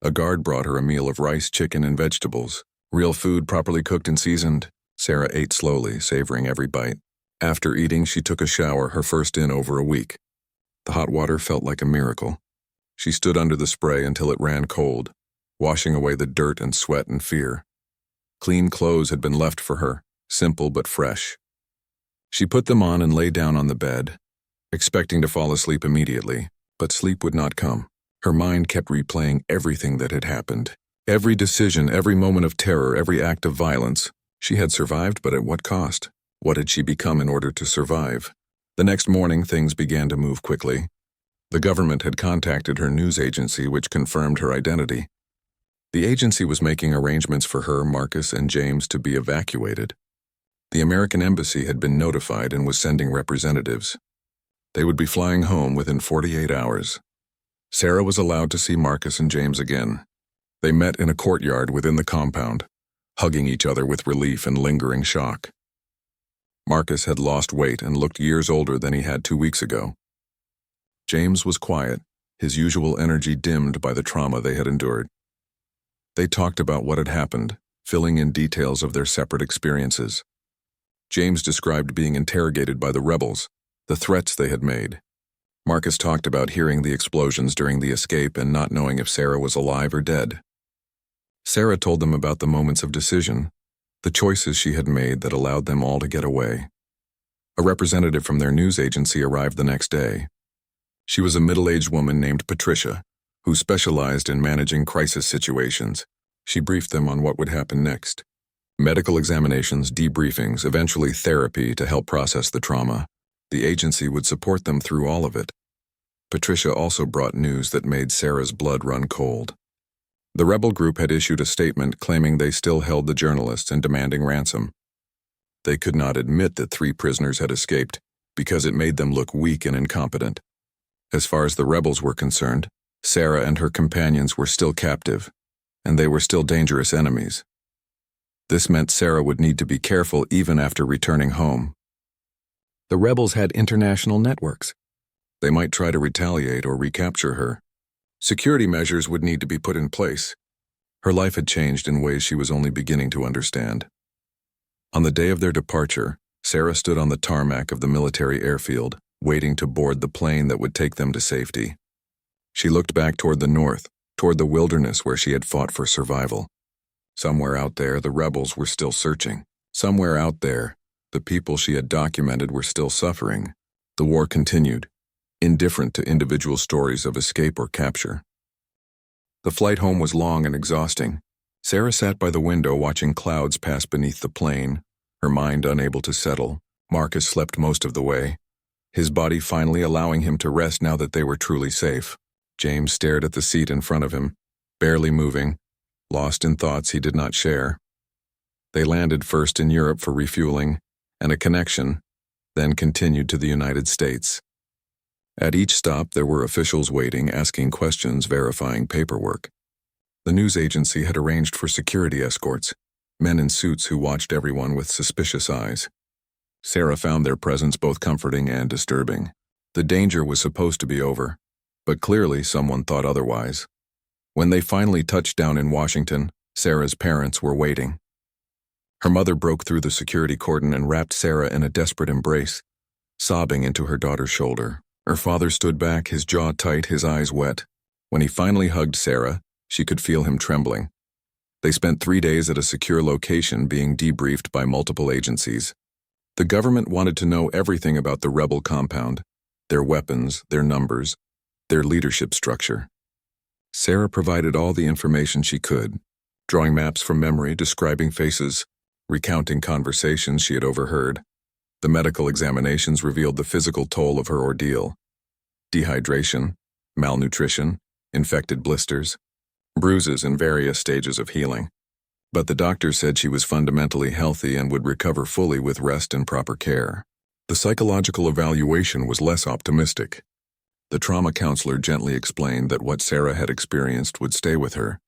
A guard brought her a meal of rice, chicken, and vegetables. Real food, properly cooked and seasoned. Sarah ate slowly, savoring every bite. After eating, she took a shower, her first in over a week. The hot water felt like a miracle. She stood under the spray until it ran cold, washing away the dirt and sweat and fear. Clean clothes had been left for her, simple but fresh. She put them on and lay down on the bed, expecting to fall asleep immediately, but sleep would not come. Her mind kept replaying everything that had happened. Every decision, every moment of terror, every act of violence. She had survived, but at what cost? What had she become in order to survive? The next morning, things began to move quickly. The government had contacted her news agency, which confirmed her identity. The agency was making arrangements for her, Marcus, and James to be evacuated. The American embassy had been notified and was sending representatives. They would be flying home within 48 hours. Sarah was allowed to see Marcus and James again. They met in a courtyard within the compound, hugging each other with relief and lingering shock. Marcus had lost weight and looked years older than he had 2 weeks ago. James was quiet, his usual energy dimmed by the trauma they had endured. They talked about what had happened, filling in details of their separate experiences. James described being interrogated by the rebels, the threats they had made. Marcus talked about hearing the explosions during the escape and not knowing if Sarah was alive or dead. Sarah told them about the moments of decision, the choices she had made that allowed them all to get away. A representative from their news agency arrived the next day. She was a middle-aged woman named Patricia, who specialized in managing crisis situations. She briefed them on what would happen next. Medical examinations, debriefings, eventually therapy to help process the trauma. The agency would support them through all of it. Patricia also brought news that made Sarah's blood run cold. The rebel group had issued a statement claiming they still held the journalists and demanding ransom. They could not admit that 3 prisoners had escaped because it made them look weak and incompetent. As far as the rebels were concerned, Sarah and her companions were still captive, and they were still dangerous enemies. This meant Sarah would need to be careful even after returning home. The rebels had international networks. They might try to retaliate or recapture her. Security measures would need to be put in place. Her life had changed in ways she was only beginning to understand. On the day of their departure, Sarah stood on the tarmac of the military airfield, waiting to board the plane that would take them to safety. She looked back toward the north, toward the wilderness where she had fought for survival. Somewhere out there, the rebels were still searching. Somewhere out there, the people she had documented were still suffering. The war continued, indifferent to individual stories of escape or capture. The flight home was long and exhausting. Sarah sat by the window watching clouds pass beneath the plane, her mind unable to settle. Marcus slept most of the way, his body finally allowing him to rest now that they were truly safe. James stared at the seat in front of him, barely moving, lost in thoughts he did not share. They landed first in Europe for refueling and a connection, then continued to the United States. At each stop, there were officials waiting, asking questions, verifying paperwork. The news agency had arranged for security escorts, men in suits who watched everyone with suspicious eyes. Sarah found their presence both comforting and disturbing. The danger was supposed to be over, but clearly someone thought otherwise. When they finally touched down in Washington, Sarah's parents were waiting. Her mother broke through the security cordon and wrapped Sarah in a desperate embrace, sobbing into her daughter's shoulder. Her father stood back, his jaw tight, his eyes wet. When he finally hugged Sarah, she could feel him trembling. They spent 3 days at a secure location being debriefed by multiple agencies. The government wanted to know everything about the rebel compound, their weapons, their numbers, their leadership structure. Sarah provided all the information she could, drawing maps from memory, describing faces, recounting conversations she had overheard. The medical examinations revealed the physical toll of her ordeal: dehydration, malnutrition, infected blisters, bruises in various stages of healing. But the doctor said she was fundamentally healthy and would recover fully with rest and proper care. The psychological evaluation was less optimistic. The trauma counselor gently explained that what Sarah had experienced would stay with her,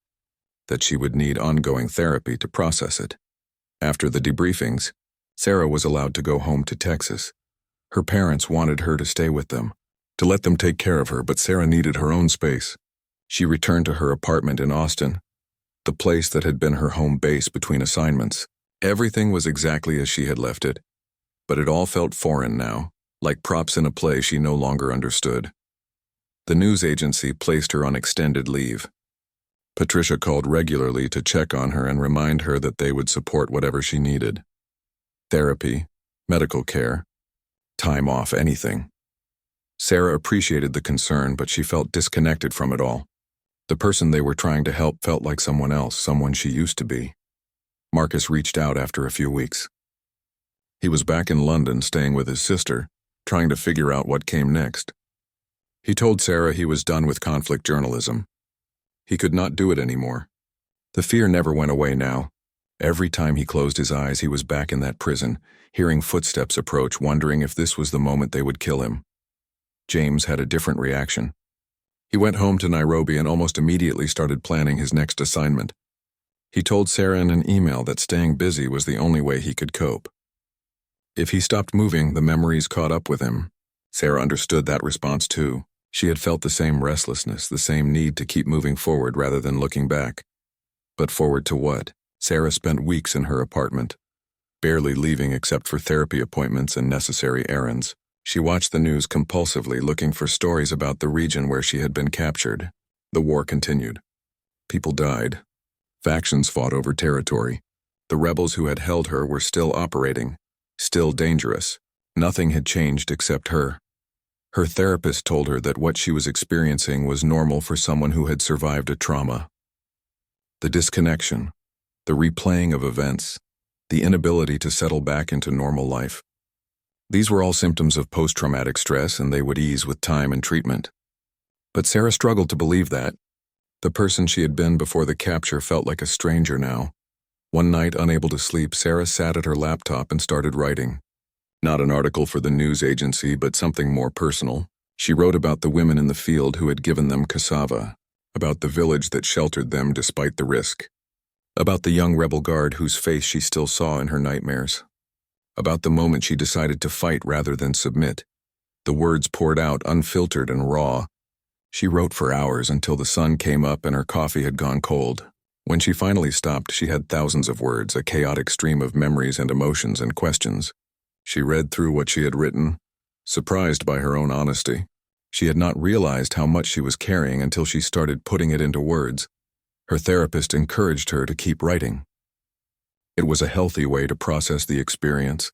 that she would need ongoing therapy to process it. After the debriefings, Sarah was allowed to go home to Texas. Her parents wanted her to stay with them, to let them take care of her, but Sarah needed her own space. She returned to her apartment in Austin, the place that had been her home base between assignments. Everything was exactly as she had left it, but it all felt foreign now, like props in a play she no longer understood. The news agency placed her on extended leave. Patricia called regularly to check on her and remind her that they would support whatever she needed. Therapy, medical care, time off, anything. Sarah appreciated the concern, but she felt disconnected from it all. The person they were trying to help felt like someone else, someone she used to be. Marcus reached out after a few weeks. He was back in London, staying with his sister, trying to figure out what came next. He told Sarah he was done with conflict journalism. He could not do it anymore. The fear never went away now. Every time he closed his eyes, he was back in that prison, hearing footsteps approach, wondering if this was the moment they would kill him. James had a different reaction. He went home to Nairobi and almost immediately started planning his next assignment. He told Sarah in an email that staying busy was the only way he could cope. If he stopped moving, the memories caught up with him. Sarah understood that response too. She had felt the same restlessness, the same need to keep moving forward rather than looking back. But forward to what? Sarah spent weeks in her apartment, barely leaving except for therapy appointments and necessary errands. She watched the news compulsively, looking for stories about the region where she had been captured. The war continued. People died. Factions fought over territory. The rebels who had held her were still operating, still dangerous. Nothing had changed except her. Her therapist told her that what she was experiencing was normal for someone who had survived a trauma. The disconnection, the replaying of events, the inability to settle back into normal life. These were all symptoms of post-traumatic stress, and they would ease with time and treatment. But Sarah struggled to believe that. The person she had been before the capture felt like a stranger now. One night, unable to sleep, Sarah sat at her laptop and started writing. Not an article for the news agency, but something more personal. She wrote about the women in the field who had given them cassava, about the village that sheltered them despite the risk, about the young rebel guard whose face she still saw in her nightmares, about the moment she decided to fight rather than submit. The words poured out, unfiltered and raw. She wrote for hours until the sun came up and her coffee had gone cold. When she finally stopped, she had thousands of words, a chaotic stream of memories and emotions and questions. She read through what she had written, surprised by her own honesty. She had not realized how much she was carrying until she started putting it into words. Her therapist encouraged her to keep writing. It was a healthy way to process the experience,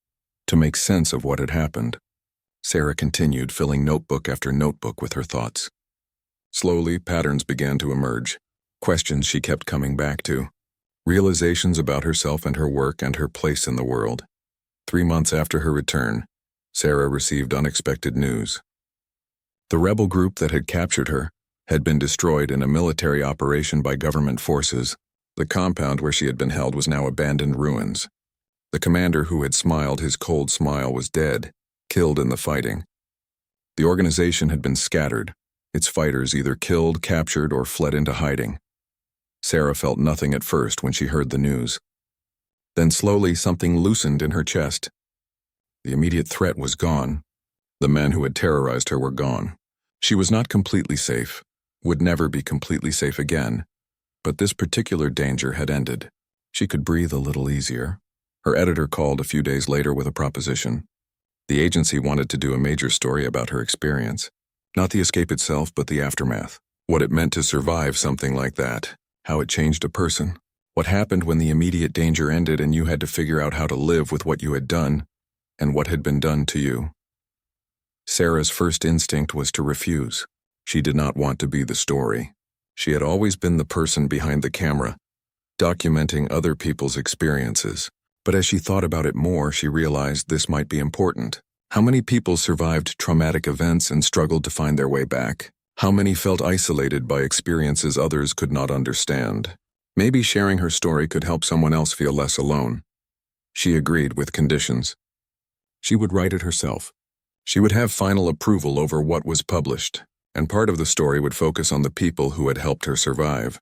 to make sense of what had happened. Sarah continued, filling notebook after notebook with her thoughts. Slowly, patterns began to emerge, questions she kept coming back to, realizations about herself and her work and her place in the world. 3 months after her return, Sarah received unexpected news. The rebel group that had captured her had been destroyed in a military operation by government forces. The compound where she had been held was now abandoned ruins. The commander who had smiled his cold smile was dead, killed in the fighting. The organization had been scattered, its fighters either killed, captured, or fled into hiding. Sarah felt nothing at first when she heard the news. Then slowly something loosened in her chest. The immediate threat was gone. The men who had terrorized her were gone. She was not completely safe, would never be completely safe again, but this particular danger had ended. She could breathe a little easier. Her editor called a few days later with a proposition. The agency wanted to do a major story about her experience. Not the escape itself, but the aftermath. What it meant to survive something like that. How it changed a person. What happened when the immediate danger ended and you had to figure out how to live with what you had done and what had been done to you. Sarah's first instinct was to refuse. She did not want to be the story. She had always been the person behind the camera, documenting other people's experiences. But as she thought about it more, she realized this might be important. How many people survived traumatic events and struggled to find their way back? How many felt isolated by experiences others could not understand? Maybe sharing her story could help someone else feel less alone. She agreed with conditions. She would write it herself. She would have final approval over what was published, and part of the story would focus on the people who had helped her survive,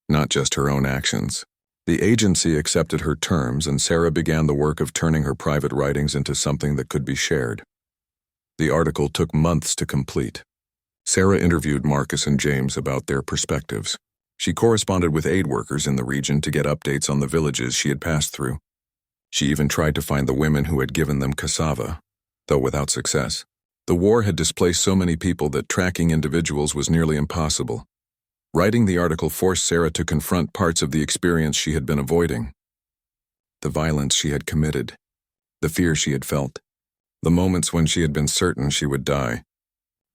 not just her own actions. The agency accepted her terms, and Sarah began the work of turning her private writings into something that could be shared. The article took months to complete. Sarah interviewed Marcus and James about their perspectives. She corresponded with aid workers in the region to get updates on the villages she had passed through. She even tried to find the women who had given them cassava, though without success. The war had displaced so many people that tracking individuals was nearly impossible. Writing the article forced Sarah to confront parts of the experience she had been avoiding. The violence she had committed, the fear she had felt, the moments when she had been certain she would die.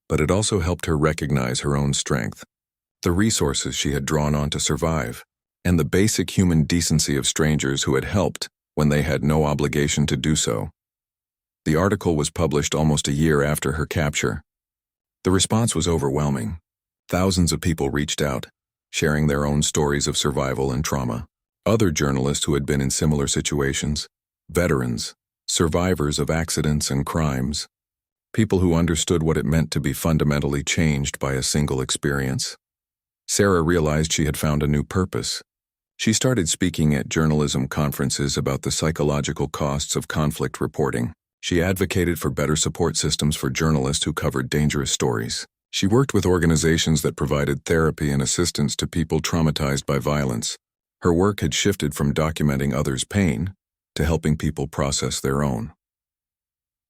But it also helped her recognize her own strength, the resources she had drawn on to survive, and the basic human decency of strangers who had helped when they had no obligation to do so. The article was published almost a year after her capture. The response was overwhelming. Thousands of people reached out, sharing their own stories of survival and trauma. Other journalists who had been in similar situations, veterans, survivors of accidents and crimes, people who understood what it meant to be fundamentally changed by a single experience. Sarah realized she had found a new purpose. She started speaking at journalism conferences about the psychological costs of conflict reporting. She advocated for better support systems for journalists who covered dangerous stories. She worked with organizations that provided therapy and assistance to people traumatized by violence. Her work had shifted from documenting others' pain to helping people process their own.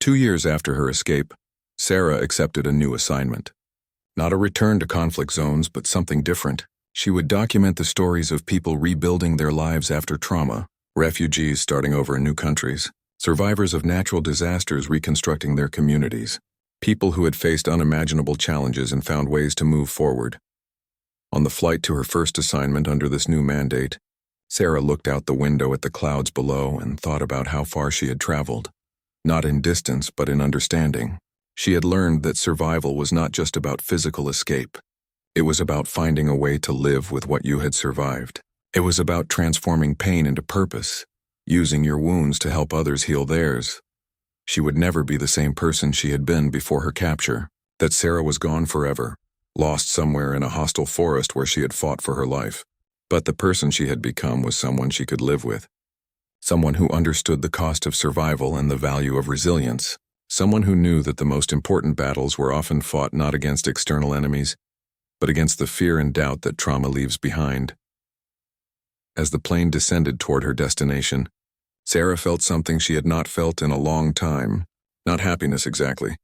2 years after her escape, Sarah accepted a new assignment. Not a return to conflict zones, but something different. She would document the stories of people rebuilding their lives after trauma, refugees starting over in new countries, survivors of natural disasters reconstructing their communities, people who had faced unimaginable challenges and found ways to move forward. On the flight to her first assignment under this new mandate, Sarah looked out the window at the clouds below and thought about how far she had traveled. Not in distance, but in understanding. She had learned that survival was not just about physical escape. It was about finding a way to live with what you had survived. It was about transforming pain into purpose, using your wounds to help others heal theirs. She would never be the same person she had been before her capture. That Sarah was gone forever, lost somewhere in a hostile forest where she had fought for her life. But the person she had become was someone she could live with. Someone who understood the cost of survival and the value of resilience. Someone who knew that the most important battles were often fought not against external enemies, but against the fear and doubt that trauma leaves behind. As the plane descended toward her destination, Sarah felt something she had not felt in a long time. Not happiness exactly,